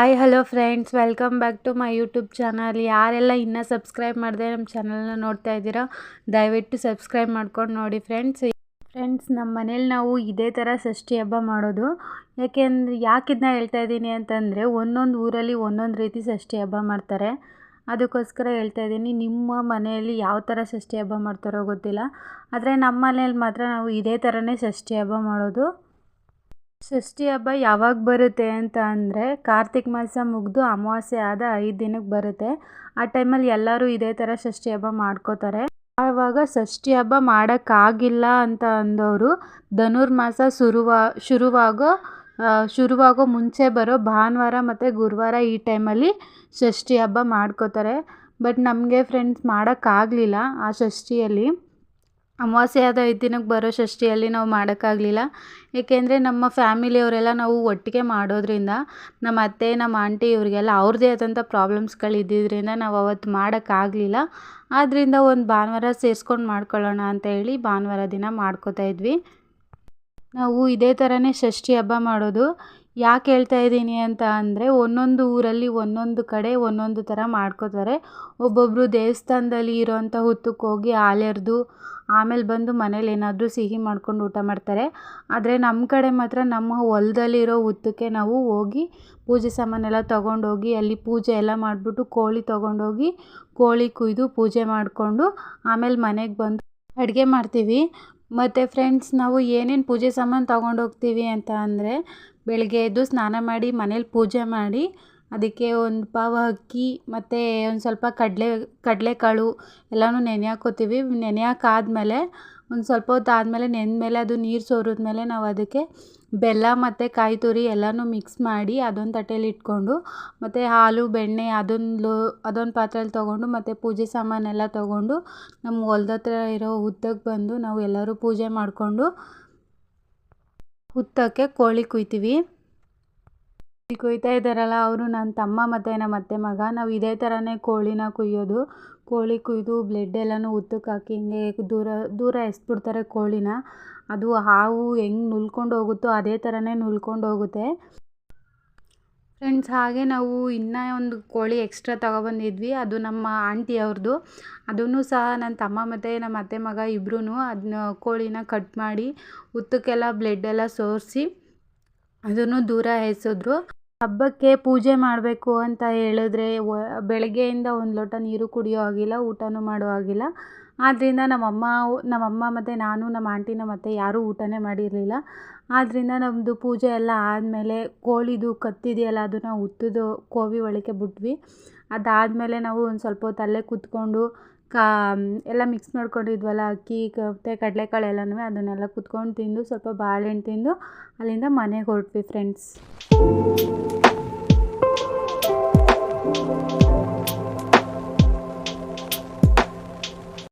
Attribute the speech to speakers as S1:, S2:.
S1: Hi hello friends, welcome back to my YouTube channel. ಯಾರೆಲ್ಲ ಇನ್ನೂ subscribe ಮಾಡದೆ ನಮ್ಮ ಚಾನಲ್ನ ನೋಡ್ತಾ ಇದ್ದೀರೋ ದಯವಿಟ್ಟು ಸಬ್ಸ್ಕ್ರೈಬ್ ಮಾಡ್ಕೊಂಡು ನೋಡಿ ಫ್ರೆಂಡ್ಸ್ ನಮ್ಮ ಮನೇಲಿ ನಾವು ಇದೇ ಥರ ಷಷ್ಠಿ ಹಬ್ಬ ಮಾಡೋದು. ಯಾಕೆ ಇದನ್ನ ಹೇಳ್ತಾ ಇದ್ದೀನಿ ಅಂತಂದರೆ, ಒಂದೊಂದು ಊರಲ್ಲಿ ಒಂದೊಂದು ರೀತಿ ಷಷ್ಠಿ ಹಬ್ಬ ಮಾಡ್ತಾರೆ. ಅದಕ್ಕೋಸ್ಕರ ಹೇಳ್ತಾ ಇದ್ದೀನಿ. ನಿಮ್ಮ ಮನೆಯಲ್ಲಿ ಯಾವ ಥರ ಷಷ್ಠಿ ಹಬ್ಬ ಮಾಡ್ತಾರೋ ಗೊತ್ತಿಲ್ಲ, ಆದರೆ ನಮ್ಮ ಮನೇಲಿ ಮಾತ್ರ ನಾವು ಇದೇ ಥರನೇ ಷಷ್ಠಿ ಹಬ್ಬ ಮಾಡೋದು. ಷಷ್ಠಿ ಹಬ್ಬ ಯಾವಾಗ ಬರುತ್ತೆ ಅಂತ ಅಂದರೆ, ಕಾರ್ತಿಕ್ ಮಾಸ ಮುಗಿದು ಅಮಾವಾಸ್ಯೆ ಆದ 5 ದಿನಕ್ಕೆ ಬರುತ್ತೆ. ಆ ಟೈಮಲ್ಲಿ ಎಲ್ಲರೂ ಇದೇ ಥರ ಷಷ್ಠಿ ಹಬ್ಬ ಮಾಡ್ಕೋತಾರೆ. ಆವಾಗ ಷಷ್ಠಿ ಹಬ್ಬ ಮಾಡೋಕ್ಕಾಗಿಲ್ಲ ಅಂತ ಅಂದವರು ಧನುರ್ಮಾಸ ಶುರುವಾಗೋ ಮುಂಚೆ ಬರೋ ಭಾನುವಾರ ಮತ್ತು ಗುರುವಾರ ಈ ಟೈಮಲ್ಲಿ ಷಷ್ಠಿ ಹಬ್ಬ ಮಾಡ್ಕೋತಾರೆ. ಬಟ್ ನಮಗೆ ಫ್ರೆಂಡ್ಸ್ ಮಾಡೋಕ್ಕಾಗಲಿಲ್ಲ. ಆ ಷಷ್ಠಿಯಲ್ಲಿ ಅಮಾವಾಸ್ಯೆ ಆದ 5 ದಿನಕ್ಕೆ ಬರೋ ಷಷ್ಠಿಯಲ್ಲಿ ನಾವು ಮಾಡೋಕ್ಕಾಗಲಿಲ್ಲ. ಏಕೆಂದರೆ ನಮ್ಮ ಫ್ಯಾಮಿಲಿಯವರೆಲ್ಲ ನಾವು ಒಟ್ಟಿಗೆ ಮಾಡೋದ್ರಿಂದ, ನಮ್ಮ ಅತ್ತೆ ನಮ್ಮ ಆಂಟಿ ಇವರಿಗೆಲ್ಲ ಅವ್ರದ್ದೇ ಆದಂಥ ಪ್ರಾಬ್ಲಮ್ಸ್ಗಳಿದ್ದಿದ್ದರಿಂದ ನಾವು ಅವತ್ತು ಮಾಡೋಕ್ಕಾಗಲಿಲ್ಲ. ಆದ್ದರಿಂದ ಒಂದು ಭಾನುವಾರ ಸೇರಿಸ್ಕೊಂಡು ಮಾಡ್ಕೊಳ್ಳೋಣ ಅಂತ ಹೇಳಿ ಭಾನುವಾರ ದಿನ ಮಾಡ್ಕೋತಾ ಇದ್ವಿ. ನಾವು ಇದೇ ಥರನೇ ಷಷ್ಠಿ ಹಬ್ಬ ಮಾಡೋದು. ಯಾಕೆ ಹೇಳ್ತಾ ಇದ್ದೀನಿ ಅಂತ ಅಂದರೆ, ಒಂದೊಂದು ಊರಲ್ಲಿ ಒಂದೊಂದು ಕಡೆ ಒಂದೊಂದು ಥರ ಮಾಡ್ಕೋತಾರೆ. ಒಬ್ಬೊಬ್ಬರು ದೇವಸ್ಥಾನದಲ್ಲಿ ಇರೋವಂಥ ಹುತ್ತಕ್ಕೆ ಹೋಗಿ ಹಾಲೆರೆದು ಆಮೇಲೆ ಬಂದು ಮನೇಲಿ ಏನಾದರೂ ಸಿಹಿ ಮಾಡ್ಕೊಂಡು ಊಟ ಮಾಡ್ತಾರೆ. ಆದರೆ ನಮ್ಮ ಕಡೆ ಮಾತ್ರ ನಮ್ಮ ಹೊಲದಲ್ಲಿರೋ ಹುತ್ತಕ್ಕೆ ನಾವು ಹೋಗಿ ಪೂಜೆ ಸಾಮಾನೆಲ್ಲ ತೊಗೊಂಡೋಗಿ ಅಲ್ಲಿ ಪೂಜೆ ಎಲ್ಲ ಮಾಡಿಬಿಟ್ಟು ಕೋಳಿ ತೊಗೊಂಡೋಗಿ ಕೋಳಿ ಕುಯ್ದು ಪೂಜೆ ಮಾಡಿಕೊಂಡು ಆಮೇಲೆ ಮನೆಗೆ ಬಂದು ಅಡುಗೆ ಮಾಡ್ತೀವಿ. ಮತ್ತು ಫ್ರೆಂಡ್ಸ್, ನಾವು ಏನೇನು ಪೂಜೆ ಸಾಮಾನು ತೊಗೊಂಡೋಗ್ತೀವಿ ಅಂತ ಅಂದರೆ, ಬೆಳಗ್ಗೆ ಎದ್ದು ಸ್ನಾನ ಮಾಡಿ ಮನೇಲಿ ಪೂಜೆ ಮಾಡಿ ಅದಕ್ಕೆ ಒಂದು ಪಾವು ಅಕ್ಕಿ ಮತ್ತು ಒಂದು ಸ್ವಲ್ಪ ಕಡಲೆಕಾಳು ಎಲ್ಲನೂ ನೆನೆ ಹಾಕ್ಕೋತೀವಿ. ನೆನೆ ಹಾಕಾದ್ಮೇಲೆ ಒಂದು ಸ್ವಲ್ಪ ಹೊತ್ತು ಆದಮೇಲೆ ನೆಂದಮೇಲೆ ಅದು ನೀರು ಸೋರಿದ್ಮೇಲೆ ನಾವು ಅದಕ್ಕೆ ಬೆಲ್ಲ ಮತ್ತು ಕಾಯಿ ತುರಿ ಎಲ್ಲನೂ ಮಿಕ್ಸ್ ಮಾಡಿ ಅದೊಂದು ತಟ್ಟೆಯಲ್ಲಿ ಇಟ್ಕೊಂಡು, ಮತ್ತು ಹಾಲು ಬೆಣ್ಣೆ ಅದೊಂದು ಪಾತ್ರೆಯಲ್ಲಿ ತೊಗೊಂಡು, ಮತ್ತು ಪೂಜೆ ಸಾಮಾನೆಲ್ಲ ತೊಗೊಂಡು ನಮ್ಮ ಹೊಲ್ದ ಹತ್ರ ಇರೋ ಹುತ್ತಕ್ಕೆ ಬಂದು ನಾವು ಎಲ್ಲರೂ ಪೂಜೆ ಮಾಡಿಕೊಂಡು ಹುತ್ತಕ್ಕೆ ಕೋಳಿ ಕುಯ್ತೀವಿ. ಕುಯ್ತಾ ಇದ್ದಾರಲ್ಲ ಅವರು ನನ್ನ ತಮ್ಮ ಮತ್ತು ನಮ್ಮ ಅತ್ತೆ ಮಗ. ನಾವು ಇದೇ ಥರನೇ ಕೋಳಿನ ಕುಯ್ಯೋದು. ಕೋಳಿ ಕುಯ್ದು ಬ್ಲೆಡ್ ಎಲ್ಲನೂ ಹುತ್ತಕ್ಕೆ ಹಾಕಿ ಹಿಂಗೆ ದೂರ ಎಸ್ಬಿಡ್ತಾರೆ ಕೋಳಿನ. ಅದು ಹಾವು ಹೆಂಗೆ ನುಲ್ಕೊಂಡು ಹೋಗುತ್ತೋ ಅದೇ ಥರನೇ ನುಲ್ಕೊಂಡು ಹೋಗುತ್ತೆ. ಫ್ರೆಂಡ್ಸ್, ಹಾಗೆ ನಾವು ಇನ್ನೂ ಒಂದು ಕೋಳಿ ಎಕ್ಸ್ಟ್ರಾ ತೊಗೊಬಂದಿದ್ವಿ. ಅದು ನಮ್ಮ ಆಂಟಿ ಅವ್ರದ್ದು. ಅದನ್ನು ಸಹ ನನ್ನ ತಮ್ಮ ಮತ್ತು ನಮ್ಮ ಅತ್ತೆ ಮಗ ಇಬ್ಬರೂ ಅದನ್ನ ಕೋಳಿನ ಕಟ್ ಮಾಡಿ ಹುತ್ತಕ್ಕೆಲ್ಲ ಬ್ಲೆಡ್ ಎಲ್ಲ ಸೋರಿಸಿ ಅದನ್ನು ದೂರ ಎಸೆದ್ರು. ಹಬ್ಬಕ್ಕೆ ಪೂಜೆ ಮಾಡಬೇಕು ಅಂತ ಹೇಳಿದ್ರೆ ಬೆಳಗ್ಗೆಯಿಂದ ಒಂದು ಲೋಟ ನೀರು ಕುಡಿಯೋ ಆಗಿಲ್ಲ, ಊಟನೂ ಮಾಡೋ ಆಗಿಲ್ಲ. ಆದ್ದರಿಂದ ನಮ್ಮಮ್ಮ ಮತ್ತು ನಾನು, ನಮ್ಮ ಆಂಟಿ, ನಮ್ಮ ಅತ್ತೆ ಯಾರೂ ಊಟನೇ ಮಾಡಿರಲಿಲ್ಲ. ಆದ್ದರಿಂದ ನಮ್ಮದು ಪೂಜೆ ಎಲ್ಲ ಆದಮೇಲೆ ಕೋಳಿದು ಕತ್ತಿದೆಯಲ್ಲ ಅದನ್ನು ಹುತ್ತದ ಕೋವಿ ಒಳಗೆ ಬಿಟ್ವಿ. ಅದಾದಮೇಲೆ ನಾವು ಒಂದು ಸ್ವಲ್ಪ ಹೊತ್ತು ಅಲ್ಲೇ ಕೂತ್ಕೊಂಡು ಎಲ್ಲ ಮಿಕ್ಸ್ ಮಾಡ್ಕೊಂಡಿದ್ವಲ್ಲ ಅಕ್ಕಿ ಮತ್ತು ಕಡಲೆಕಾಳು ಎಲ್ಲನೂ ಅದನ್ನೆಲ್ಲ ಕೂತ್ಕೊಂಡು ತಿಂದು ಸ್ವಲ್ಪ ಬಾಳೆಹಣ್ಣು ತಿಂದು ಅಲ್ಲಿಂದ ಮನೆಗೆ ಹೊರಟ್ವಿ ಫ್ರೆಂಡ್ಸ್.